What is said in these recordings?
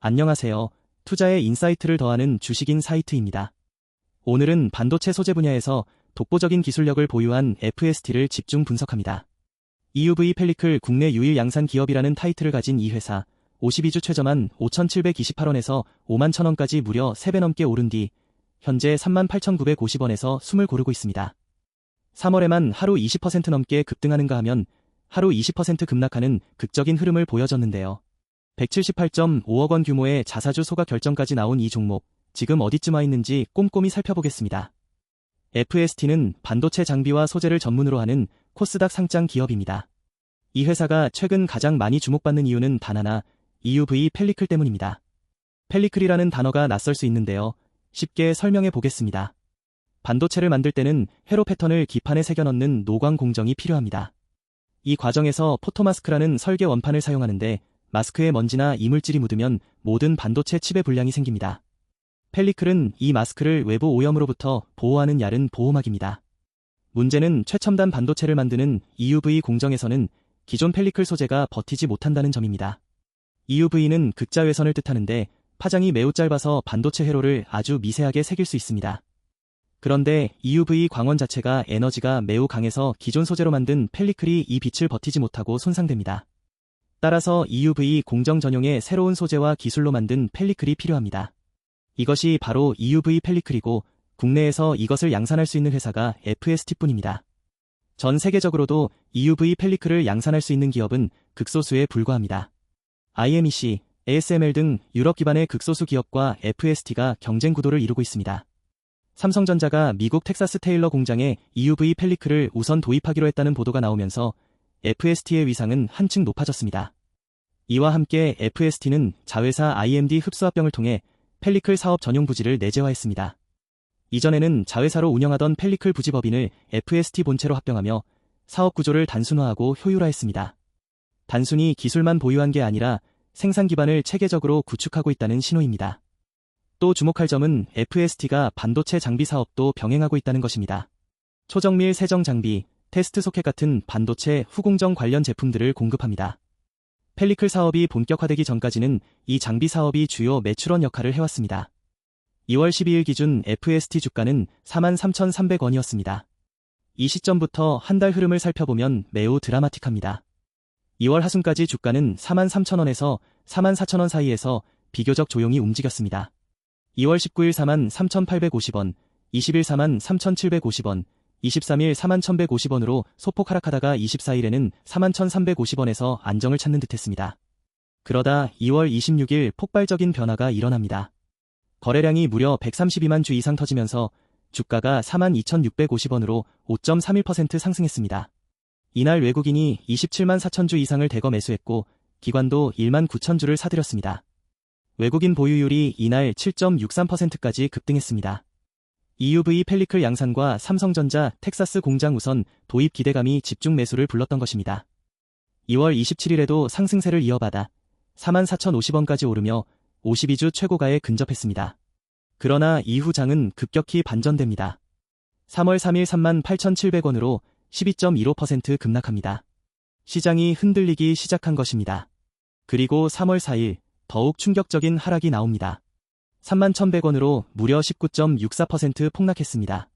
안녕하세요. 투자에 인사이트를 더하는 주식인 사이트입니다. 오늘은 반도체 소재 분야에서 독보적인 기술력을 보유한 FST를 집중 분석합니다. EUV 펠리클 국내 유일 양산 기업이라는 타이틀을 가진 이 회사, 52주 최저만 5,728원에서 51,000원까지 무려 3배 넘게 오른 뒤 현재 38,950원에서 숨을 고르고 있습니다. 3월에만 하루 20% 넘게 급등하는가 하면 하루 20% 급락하는 극적인 흐름을 보여줬는데요. 178.5억 원 규모의 자사주 소가 결정까지 나온 이 종목, 지금 어디쯤 와 있는지 꼼꼼히 살펴보겠습니다. FST는 반도체 장비와 소재를 전문으로 하는 코스닥 상장 기업입니다. 이 회사가 최근 가장 많이 주목받는 이유는 단 하나, EUV 펠리클 때문입니다. 펠리클이라는 단어가 낯설 수 있는데요. 쉽게 설명해 보겠습니다. 반도체를 만들 때는 회로 패턴을 기판에 새겨 넣는 노광 공정이 필요합니다. 이 과정에서 포토마스크라는 설계 원판을 사용하는데 마스크에 먼지나 이물질이 묻으면 모든 반도체 칩에 불량이 생깁니다. 펠리클은 이 마스크를 외부 오염으로부터 보호하는 얇은 보호막입니다. 문제는 최첨단 반도체를 만드는 EUV 공정에서는 기존 펠리클 소재가 버티지 못한다는 점입니다. EUV는 극자외선을 뜻하는데 파장이 매우 짧아서 반도체 회로를 아주 미세하게 새길 수 있습니다. 그런데 EUV 광원 자체가 에너지가 매우 강해서 기존 소재로 만든 펠리클이 이 빛을 버티지 못하고 손상됩니다. 따라서 EUV 공정 전용의 새로운 소재와 기술로 만든 펠리클이 필요합니다. 이것이 바로 EUV 펠리클이고 국내에서 이것을 양산할 수 있는 회사가 FST뿐입니다. 전 세계적으로도 EUV 펠리클을 양산할 수 있는 기업은 극소수에 불과합니다. IMEC, ASML 등 유럽 기반의 극소수 기업과 FST가 경쟁 구도를 이루고 있습니다. 삼성전자가 미국 텍사스 테일러 공장에 EUV 펠리클을 우선 도입하기로 했다는 보도가 나오면서 FST의 위상은 한층 높아졌습니다. 이와 함께 FST는 자회사 IMD 흡수합병을 통해 펠리클 사업 전용 부지를 내재화했습니다. 이전에는 자회사로 운영하던 펠리클 부지 법인을 FST 본체로 합병하며 사업 구조를 단순화하고 효율화했습니다. 단순히 기술만 보유한 게 아니라 생산 기반을 체계적으로 구축하고 있다는 신호입니다. 또 주목할 점은 FST가 반도체 장비 사업도 병행하고 있다는 것입니다. 초정밀 세정 장비, 테스트 소켓 같은 반도체 후공정 관련 제품들을 공급합니다. 펠리클 사업이 본격화되기 전까지는 이 장비 사업이 주요 매출원 역할을 해왔습니다. 2월 12일 기준 FST 주가는 43,300원이었습니다. 이 시점부터 한 달 흐름을 살펴보면 매우 드라마틱합니다. 2월 하순까지 주가는 43,000원에서 44,000원 사이에서 비교적 조용히 움직였습니다. 2월 19일 43,850원, 20일 43,750원, 23일 41,150원으로 소폭 하락하다가 24일에는 41,350원에서 안정을 찾는 듯했습니다. 그러다 2월 26일 폭발적인 변화가 일어납니다. 거래량이 무려 132만 주 이상 터지면서 주가가 42,650원으로 5.31% 상승했습니다. 이날 외국인이 27만 4천 주 이상을 대거 매수했고 기관도 1만 9천 주를 사들였습니다. 외국인 보유율이 이날 7.63%까지 급등했습니다. EUV 펠리클 양산과 삼성전자 텍사스 공장 우선 도입 기대감이 집중 매수를 불렀던 것입니다. 2월 27일에도 상승세를 이어받아 44,050원까지 오르며 52주 최고가에 근접했습니다. 그러나 이후 장은 급격히 반전됩니다. 3월 3일 38,700원으로 12.15% 급락합니다. 시장이 흔들리기 시작한 것입니다. 그리고 3월 4일 더욱 충격적인 하락이 나옵니다. 31,100원으로 무려 19.64% 폭락했습니다.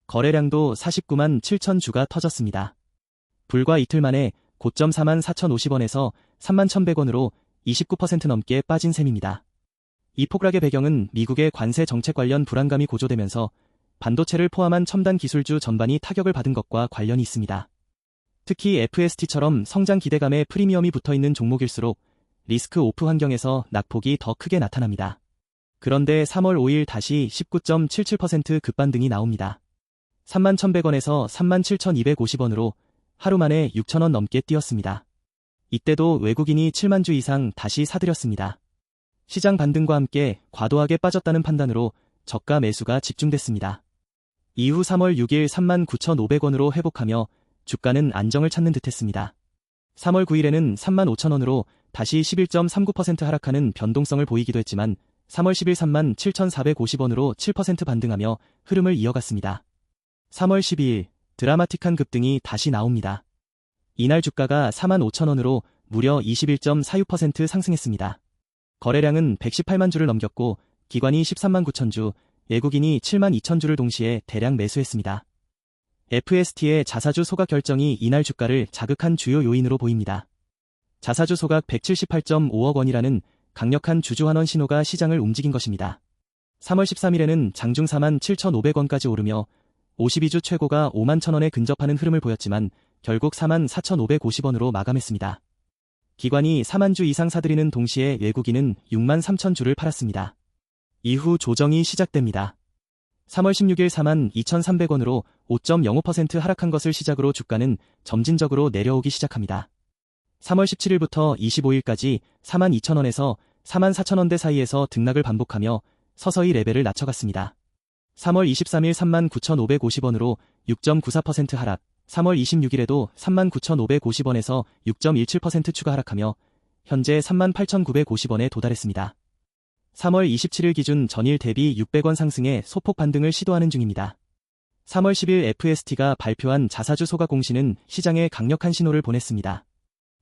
거래량도 49만 7천 주가 터졌습니다. 불과 이틀 만에 고점 44,050원에서 31,100원으로 29% 넘게 빠진 셈입니다. 이 폭락의 배경은 미국의 관세 정책 관련 불안감이 고조되면서 반도체를 포함한 첨단 기술주 전반이 타격을 받은 것과 관련이 있습니다. 특히 FST처럼 성장 기대감에 프리미엄이 붙어있는 종목일수록 리스크 오프 환경에서 낙폭이 더 크게 나타납니다. 그런데 3월 5일 다시 19.77% 급반등이 나옵니다. 31,100원에서 37,250원으로 하루 만에 6,000원 넘게 뛰었습니다. 이때도 외국인이 7만 주 이상 다시 사들였습니다. 시장 반등과 함께 과도하게 빠졌다는 판단으로 저가 매수가 집중됐습니다. 이후 3월 6일 39,500원으로 회복하며 주가는 안정을 찾는 듯했습니다. 3월 9일에는 35,000원으로 다시 11.39% 하락하는 변동성을 보이기도 했지만 3월 10일 37,450원으로 7% 반등하며 흐름을 이어갔습니다. 3월 12일 드라마틱한 급등이 다시 나옵니다. 이날 주가가 45,000원으로 무려 21.46% 상승했습니다. 거래량은 118만 주를 넘겼고 기관이 13만 9천 주, 외국인이 7만 2천 주를 동시에 대량 매수했습니다. FST의 자사주 소각 결정이 이날 주가를 자극한 주요 요인으로 보입니다. 자사주 소각 178.5억 원이라는 강력한 주주 환원 신호가 시장을 움직인 것입니다. 3월 13일에는 장중 4만 7,500원까지 오르며 52주 최고가 5만 1,000원에 근접하는 흐름을 보였지만 결국 4만 4,550원으로 마감했습니다. 기관이 4만 주 이상 사들이는 동시에 외국인은 6만 3천 주를 팔았습니다. 이후 조정이 시작됩니다. 3월 16일 4만 2,300원으로 5.05% 하락한 것을 시작으로 주가는 점진적으로 내려오기 시작합니다. 3월 17일부터 25일까지 4만 2천원에서 4만 4천원대 사이에서 등락을 반복하며 서서히 레벨을 낮춰갔습니다. 3월 23일 3만 9,550원으로 6.94% 하락, 3월 26일에도 3만 9,550원에서 6.17% 추가 하락하며 현재 3만 8,950원에 도달했습니다. 3월 27일 기준 전일 대비 600원 상승에 소폭 반등을 시도하는 중입니다. 3월 10일 FST가 발표한 자사주 소각 공시는 시장에 강력한 신호를 보냈습니다.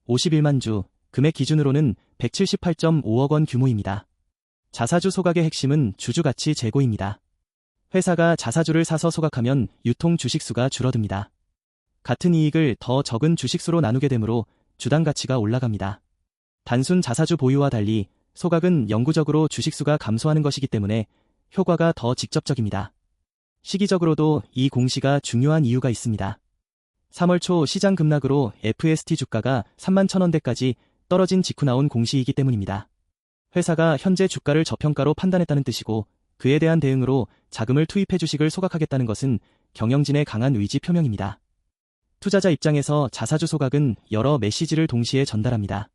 51만 주, 금액 기준으로는 178.5억 원 규모입니다. 자사주 소각의 핵심은 주주가치 제고입니다. 회사가 자사주를 사서 소각하면 유통 주식수가 줄어듭니다. 같은 이익을 더 적은 주식수로 나누게 되므로 주당 가치가 올라갑니다. 단순 자사주 보유와 달리 소각은 영구적으로 주식수가 감소하는 것이기 때문에 효과가 더 직접적입니다. 시기적으로도 이 공시가 중요한 이유가 있습니다. 3월 초 시장 급락으로 FST 주가가 3만 1,000원대까지 떨어진 직후 나온 공시이기 때문입니다. 회사가 현재 주가를 저평가로 판단했다는 뜻이고 그에 대한 대응으로 자금을 투입해 주식을 소각하겠다는 것은 경영진의 강한 의지 표명입니다. 투자자 입장에서 자사주 소각은 여러 메시지를 동시에 전달합니다.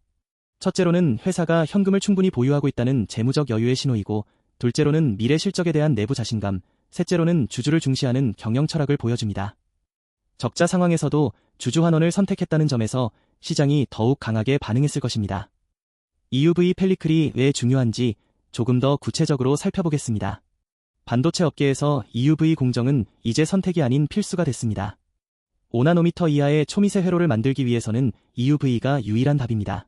첫째로는 회사가 현금을 충분히 보유하고 있다는 재무적 여유의 신호이고, 둘째로는 미래 실적에 대한 내부 자신감, 셋째로는 주주를 중시하는 경영 철학을 보여줍니다. 적자 상황에서도 주주 환원을 선택했다는 점에서 시장이 더욱 강하게 반응했을 것입니다. EUV 펠리클이 왜 중요한지 조금 더 구체적으로 살펴보겠습니다. 반도체 업계에서 EUV 공정은 이제 선택이 아닌 필수가 됐습니다. 5나노미터 이하의 초미세 회로를 만들기 위해서는 EUV가 유일한 답입니다.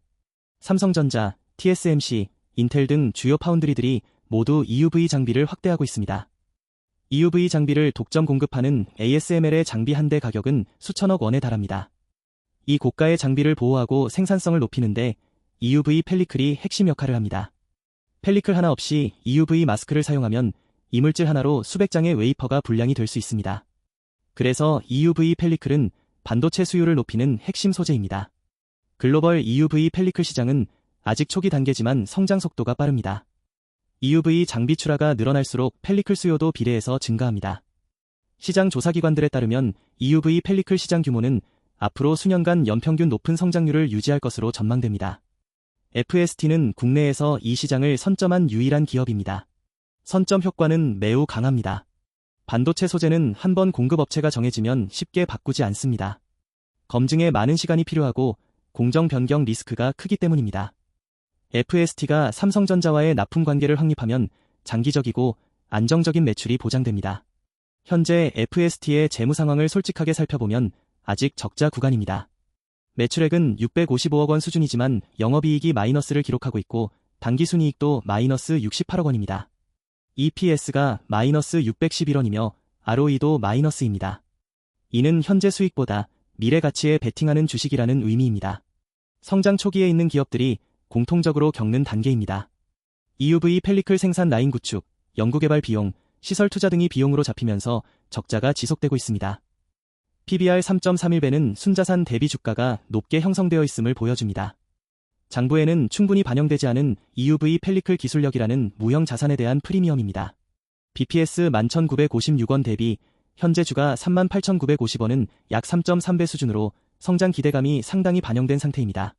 삼성전자, TSMC, 인텔 등 주요 파운드리들이 모두 EUV 장비를 확대하고 있습니다. EUV 장비를 독점 공급하는 ASML의 장비 한 대 가격은 수천억 원에 달합니다. 이 고가의 장비를 보호하고 생산성을 높이는데 EUV 펠리클이 핵심 역할을 합니다. 펠리클 하나 없이 EUV 마스크를 사용하면 이물질 하나로 수백 장의 웨이퍼가 불량이 될 수 있습니다. 그래서 EUV 펠리클은 반도체 수요를 높이는 핵심 소재입니다. 글로벌 EUV 펠리클 시장은 아직 초기 단계지만 성장 속도가 빠릅니다. EUV 장비 출하가 늘어날수록 펠리클 수요도 비례해서 증가합니다. 시장 조사기관들에 따르면 EUV 펠리클 시장 규모는 앞으로 수년간 연평균 높은 성장률을 유지할 것으로 전망됩니다. FST는 국내에서 이 시장을 선점한 유일한 기업입니다. 선점 효과는 매우 강합니다. 반도체 소재는 한번 공급업체가 정해지면 쉽게 바꾸지 않습니다. 검증에 많은 시간이 필요하고 공정 변경 리스크가 크기 때문입니다. FST가 삼성전자와의 납품 관계를 확립하면 장기적이고 안정적인 매출이 보장됩니다. 현재 FST의 재무 상황을 솔직하게 살펴보면 아직 적자 구간입니다. 매출액은 655억 원 수준이지만 영업이익이 마이너스를 기록하고 있고 당기순이익도 마이너스 68억 원입니다. EPS가 마이너스 611원이며 ROE도 마이너스입니다. 이는 현재 수익보다 미래 가치에 베팅하는 주식이라는 의미입니다. 성장 초기에 있는 기업들이 공통적으로 겪는 단계입니다. EUV 펠리클 생산 라인 구축, 연구개발 비용, 시설 투자 등이 비용으로 잡히면서 적자가 지속되고 있습니다. PBR 3.31배는 순자산 대비 주가가 높게 형성되어 있음을 보여줍니다. 장부에는 충분히 반영되지 않은 EUV 펠리클 기술력이라는 무형 자산에 대한 프리미엄입니다. BPS 11,956원 대비 현재 주가 38,950원은 약 3.3배 수준으로 성장 기대감이 상당히 반영된 상태입니다.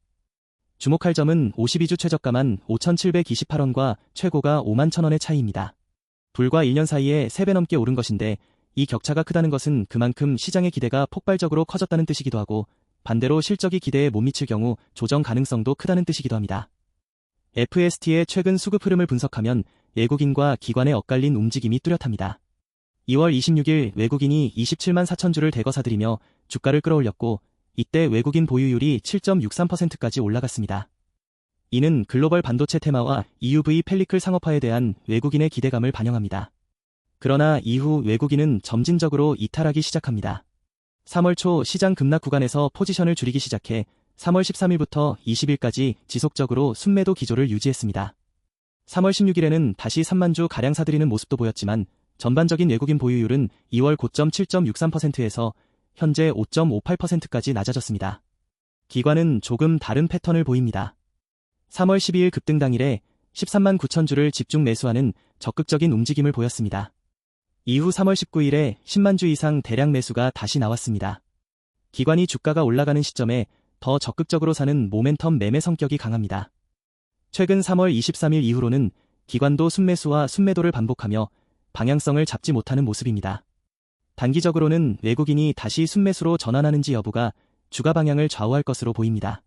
주목할 점은 52주 최저가만 5,728원과 최고가 5만 1,000원의 차이입니다. 불과 1년 사이에 3배 넘게 오른 것인데 이 격차가 크다는 것은 그만큼 시장의 기대가 폭발적으로 커졌다는 뜻이기도 하고 반대로 실적이 기대에 못 미칠 경우 조정 가능성도 크다는 뜻이기도 합니다. FST의 최근 수급 흐름을 분석하면 외국인과 기관의 엇갈린 움직임이 뚜렷합니다. 2월 26일 외국인이 27만 4천 주를 대거 사들이며 주가를 끌어올렸고 이때 외국인 보유율이 7.63%까지 올라갔습니다. 이는 글로벌 반도체 테마와 EUV 펠리클 상업화에 대한 외국인의 기대감을 반영합니다. 그러나 이후 외국인은 점진적으로 이탈하기 시작합니다. 3월 초 시장 급락 구간에서 포지션을 줄이기 시작해 3월 13일부터 20일까지 지속적으로 순매도 기조를 유지했습니다. 3월 16일에는 다시 3만 주 가량 사들이는 모습도 보였지만 전반적인 외국인 보유율은 2월 고점 7.63%에서 현재 5.58%까지 낮아졌습니다. 기관은 조금 다른 패턴을 보입니다. 3월 12일 급등 당일에 13만 9천 주를 집중 매수하는 적극적인 움직임을 보였습니다. 이후 3월 19일에 10만 주 이상 대량 매수가 다시 나왔습니다. 기관이 주가가 올라가는 시점에 더 적극적으로 사는 모멘텀 매매 성격이 강합니다. 최근 3월 23일 이후로는 기관도 순매수와 순매도를 반복하며 방향성을 잡지 못하는 모습입니다. 단기적으로는 외국인이 다시 순매수로 전환하는지 여부가 주가 방향을 좌우할 것으로 보입니다.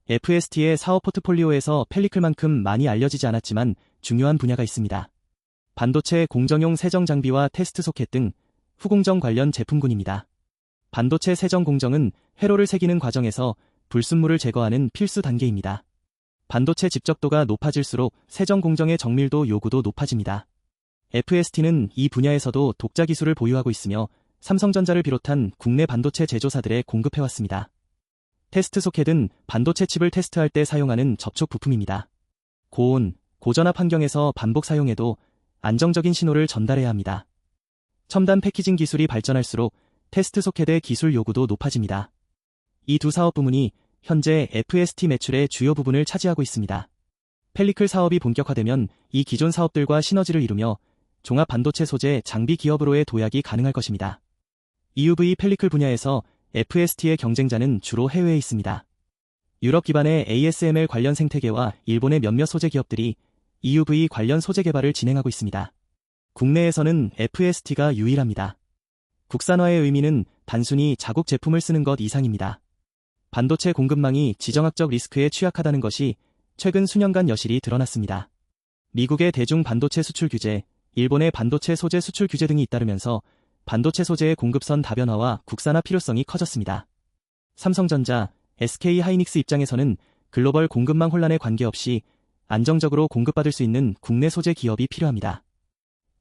FST의 사업 포트폴리오에서 펠리클만큼 많이 알려지지 않았지만 중요한 분야가 있습니다. 반도체 공정용 세정 장비와 테스트 소켓 등 후공정 관련 제품군입니다. 반도체 세정 공정은 회로를 새기는 과정에서 불순물을 제거하는 필수 단계입니다. 반도체 집적도가 높아질수록 세정 공정의 정밀도 요구도 높아집니다. FST는 이 분야에서도 독자 기술을 보유하고 있으며 삼성전자를 비롯한 국내 반도체 제조사들에 공급해왔습니다. 테스트 소켓은 반도체 칩을 테스트할 때 사용하는 접촉 부품입니다. 고온, 고전압 환경에서 반복 사용해도 안정적인 신호를 전달해야 합니다. 첨단 패키징 기술이 발전할수록 테스트 소켓의 기술 요구도 높아집니다. 이 두 사업 부문이 현재 FST 매출의 주요 부분을 차지하고 있습니다. 펠리클 사업이 본격화되면 이 기존 사업들과 시너지를 이루며 종합 반도체 소재 장비 기업으로의 도약이 가능할 것입니다. EUV 펠리클 분야에서 FST의 경쟁자는 주로 해외에 있습니다. 유럽 기반의 ASML 관련 생태계와 일본의 몇몇 소재 기업들이 EUV 관련 소재 개발을 진행하고 있습니다. 국내에서는 FST가 유일합니다. 국산화의 의미는 단순히 자국 제품을 쓰는 것 이상입니다. 반도체 공급망이 지정학적 리스크에 취약하다는 것이 최근 수년간 여실히 드러났습니다. 미국의 대중 반도체 수출 규제, 일본의 반도체 소재 수출 규제 등이 잇따르면서 반도체 소재의 공급선 다변화와 국산화 필요성이 커졌습니다. 삼성전자, SK 하이닉스 입장에서는 글로벌 공급망 혼란에 관계없이 안정적으로 공급받을 수 있는 국내 소재 기업이 필요합니다.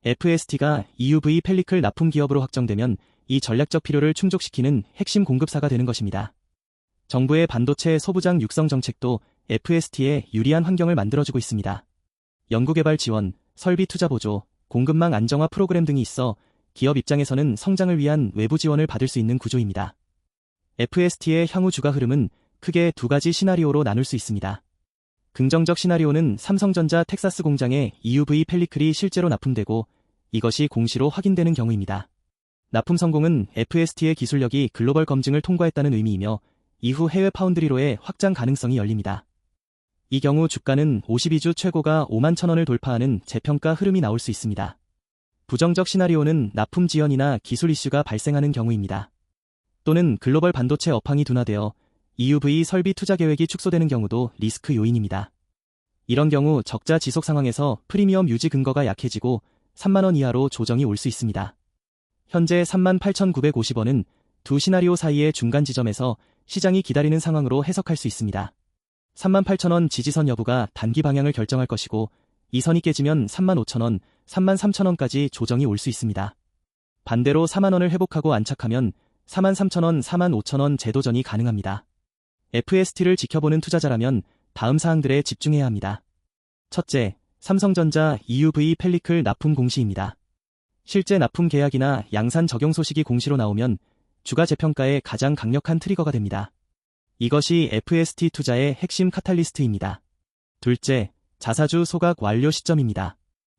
FST가 EUV 펠리클 납품 기업으로 확정되면 이 전략적 필요를 충족시키는 핵심 공급사가 되는 것입니다. 정부의 반도체 소부장 육성 정책도 FST에 유리한 환경을 만들어주고 있습니다. 연구개발 지원, 설비 투자 보조, 공급망 안정화 프로그램 등이 있어 기업 입장에서는 성장을 위한 외부 지원을 받을 수 있는 구조입니다. FST의 향후 주가 흐름은 크게 두 가지 시나리오로 나눌 수 있습니다. 긍정적 시나리오는 삼성전자 텍사스 공장에 EUV 펠리클이 실제로 납품되고 이것이 공시로 확인되는 경우입니다. 납품 성공은 FST의 기술력이 글로벌 검증을 통과했다는 의미이며 이후 해외 파운드리로의 확장 가능성이 열립니다. 이 경우 주가는 52주 최고가 5만 1,000원을 돌파하는 재평가 흐름이 나올 수 있습니다. 부정적 시나리오는 납품 지연이나 기술 이슈가 발생하는 경우입니다. 또는 글로벌 반도체 업황이 둔화되어 EUV 설비 투자 계획이 축소되는 경우도 리스크 요인입니다. 이런 경우 적자 지속 상황에서 프리미엄 유지 근거가 약해지고 3만 원 이하로 조정이 올 수 있습니다. 현재 38,950원은 두 시나리오 사이의 중간 지점에서 시장이 기다리는 상황으로 해석할 수 있습니다. 38,000원 지지선 여부가 단기 방향을 결정할 것이고 이 선이 깨지면 35,000원, 33,000원까지 조정이 올 수 있습니다. 반대로 4만 원을 회복하고 안착하면 43,000원, 45,000원 재도전이 가능합니다. FST를 지켜보는 투자자라면 다음 사항들에 집중해야 합니다. 첫째, 삼성전자 EUV 펠리클 납품 공시입니다. 실제 납품 계약이나 양산 적용 소식이 공시로 나오면 주가 재평가에 가장 강력한 트리거가 됩니다. 이것이 FST 투자의 핵심 카탈리스트입니다. 둘째, 자사주 소각 완료 시점입니다.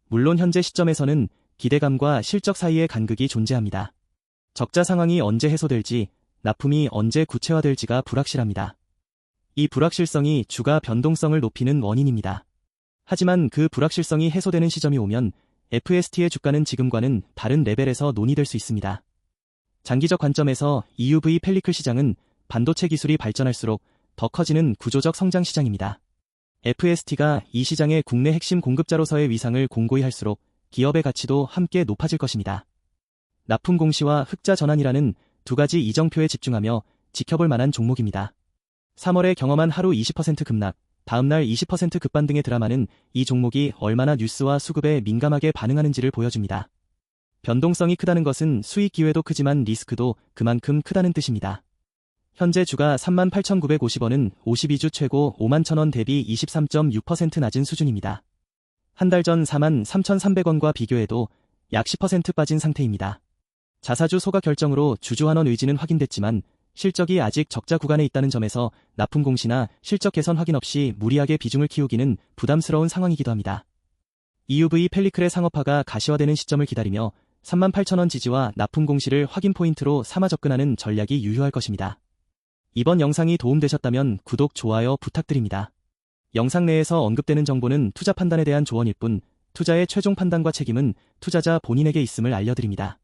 물론 현재 시점에서는 기대감과 실적 사이의 간극이 존재합니다. 적자 상황이 언제 해소될지, 납품이 언제 구체화될지가 불확실합니다. 이 불확실성이 주가 변동성을 높이는 원인입니다. 하지만 그 불확실성이 해소되는 시점이 오면 FST의 주가는 지금과는 다른 레벨에서 논의될 수 있습니다. 장기적 관점에서 EUV 펠리클 시장은 반도체 기술이 발전할수록 더 커지는 구조적 성장 시장입니다. FST가 이 시장의 국내 핵심 공급자로서의 위상을 공고히 할수록 기업의 가치도 함께 높아질 것입니다. 납품 공시와 흑자 전환이라는 두 가지 이정표에 집중하며 지켜볼 만한 종목입니다. 3월에 경험한 하루 20% 급락, 다음날 20% 급반 등의 드라마는 이 종목이 얼마나 뉴스와 수급에 민감하게 반응하는지를 보여줍니다. 변동성이 크다는 것은 수익 기회도 크지만 리스크도 그만큼 크다는 뜻입니다. 현재 주가 38,950원은 52주 최고 51,000원 대비 23.6% 낮은 수준입니다. 한 달 전 43,300원과 비교해도 약 10% 빠진 상태입니다. 자사주 소각 결정으로 주주 환원 의지는 확인됐지만 실적이 아직 적자 구간에 있다는 점에서 납품 공시나 실적 개선 확인 없이 무리하게 비중을 키우기는 부담스러운 상황이기도 합니다. EUV 펠리클의 상업화가 가시화되는 시점을 기다리며 38,000원 지지와 납품 공시를 확인 포인트로 삼아 접근하는 전략이 유효할 것입니다. 이번 영상이 도움되셨다면 구독, 좋아요 부탁드립니다. 영상 내에서 언급되는 정보는 투자 판단에 대한 조언일 뿐 투자의 최종 판단과 책임은 투자자 본인에게 있음을 알려드립니다.